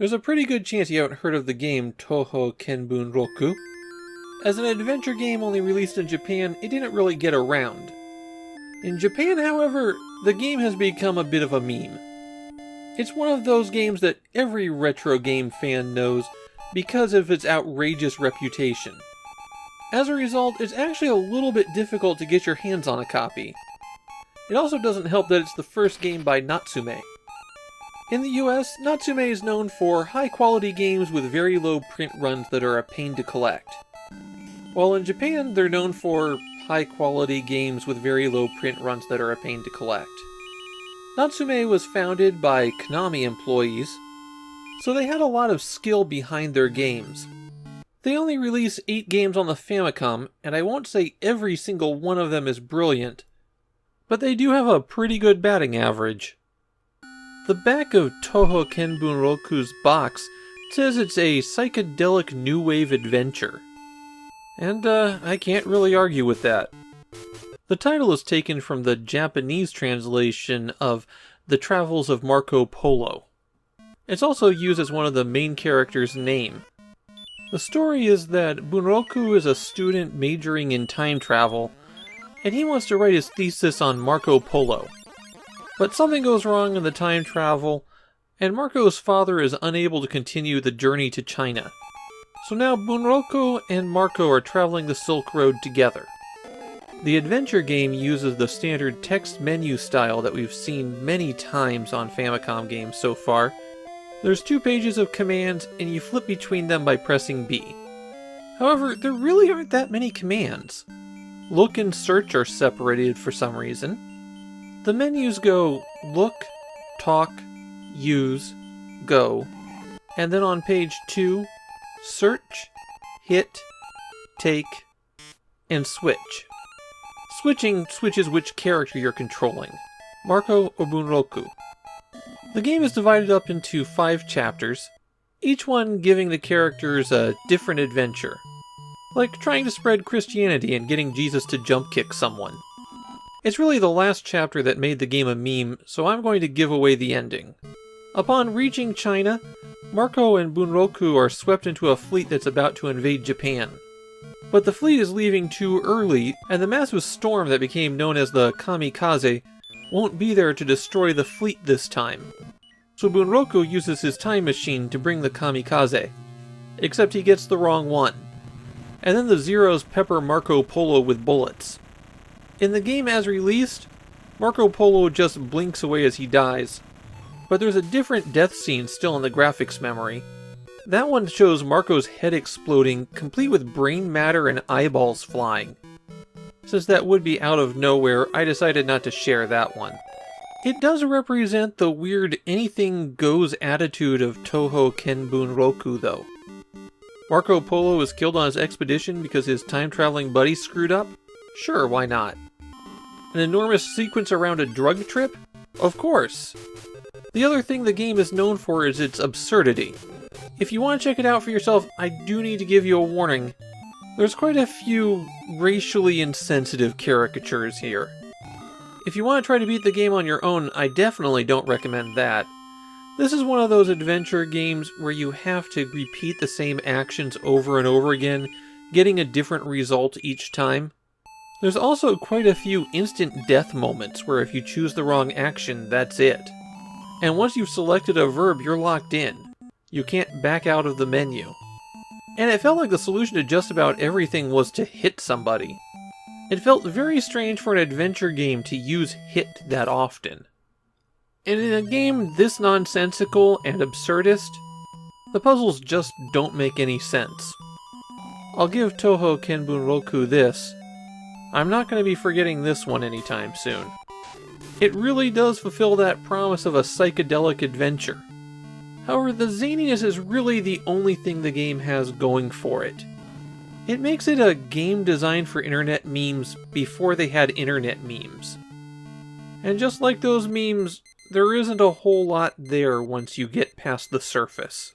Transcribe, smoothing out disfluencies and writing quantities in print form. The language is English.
There's a pretty good chance you haven't heard of the game Touhou Kenbun Roku. As an adventure game only released in Japan, it didn't really get around. In Japan, however, the game has become a bit of a meme. It's one of those games that every retro game fan knows because of its outrageous reputation. As a result, it's actually a little bit difficult to get your hands on a copy. It also doesn't help that it's the first game by Natsume. In the US, Natsume is known for high-quality games with very low print runs that are a pain to collect. While in Japan, they're known for high-quality games with very low print runs that are a pain to collect. Natsume was founded by Konami employees, so they had a lot of skill behind their games. They only release 8 games on the Famicom, and I won't say every single one of them is brilliant, but they do have a pretty good batting average. The back of Touhou Kenbun Roku's box says it's a psychedelic new wave adventure. And I can't really argue with that. The title is taken from the Japanese translation of The Travels of Marco Polo. It's also used as one of the main characters' name. The story is that Bunroku is a student majoring in time travel, and he wants to write his thesis on Marco Polo. But something goes wrong in the time travel, and Marco's father is unable to continue the journey to China. So now Bunroku and Marco are traveling the Silk Road together. The adventure game uses the standard text menu style that we've seen many times on Famicom games so far. There's 2 pages of commands, and you flip between them by pressing B. However, there really aren't that many commands. Look and search are separated for some reason. The menus go look, talk, use, go, and then on page 2, search, hit, take, and switch. Switching switches which character you're controlling, Marco or Bunroku. The game is divided up into 5 chapters, each one giving the characters a different adventure, like trying to spread Christianity and getting Jesus to jump kick someone. It's really the last chapter that made the game a meme, so I'm going to give away the ending. Upon reaching China, Marco and Bunroku are swept into a fleet that's about to invade Japan. But the fleet is leaving too early, and the massive storm that became known as the Kamikaze won't be there to destroy the fleet this time. So Bunroku uses his time machine to bring the Kamikaze, except he gets the wrong one. And then the Zeros pepper Marco Polo with bullets. In the game as released, Marco Polo just blinks away as he dies, but there's a different death scene still in the graphics memory. That one shows Marco's head exploding, complete with brain matter and eyeballs flying. Since that would be out of nowhere, I decided not to share that one. It does represent the weird anything goes attitude of Touhou Kenbun Roku though. Marco Polo was killed on his expedition because his time-traveling buddy screwed up? Sure, why not? An enormous sequence around a drug trip? Of course! The other thing the game is known for is its absurdity. If you want to check it out for yourself, I do need to give you a warning. There's quite a few racially insensitive caricatures here. If you want to try to beat the game on your own, I definitely don't recommend that. This is one of those adventure games where you have to repeat the same actions over and over again, getting a different result each time. There's also quite a few instant death moments where if you choose the wrong action, that's it. And once you've selected a verb, you're locked in. You can't back out of the menu. And it felt like the solution to just about everything was to hit somebody. It felt very strange for an adventure game to use hit that often. And in a game this nonsensical and absurdist, the puzzles just don't make any sense. I'll give Touhou Kenbun Roku this. I'm not going to be forgetting this one anytime soon. It really does fulfill that promise of a psychedelic adventure. However, the zaniness is really the only thing the game has going for it. It makes it a game designed for internet memes before they had internet memes. And just like those memes, there isn't a whole lot there once you get past the surface.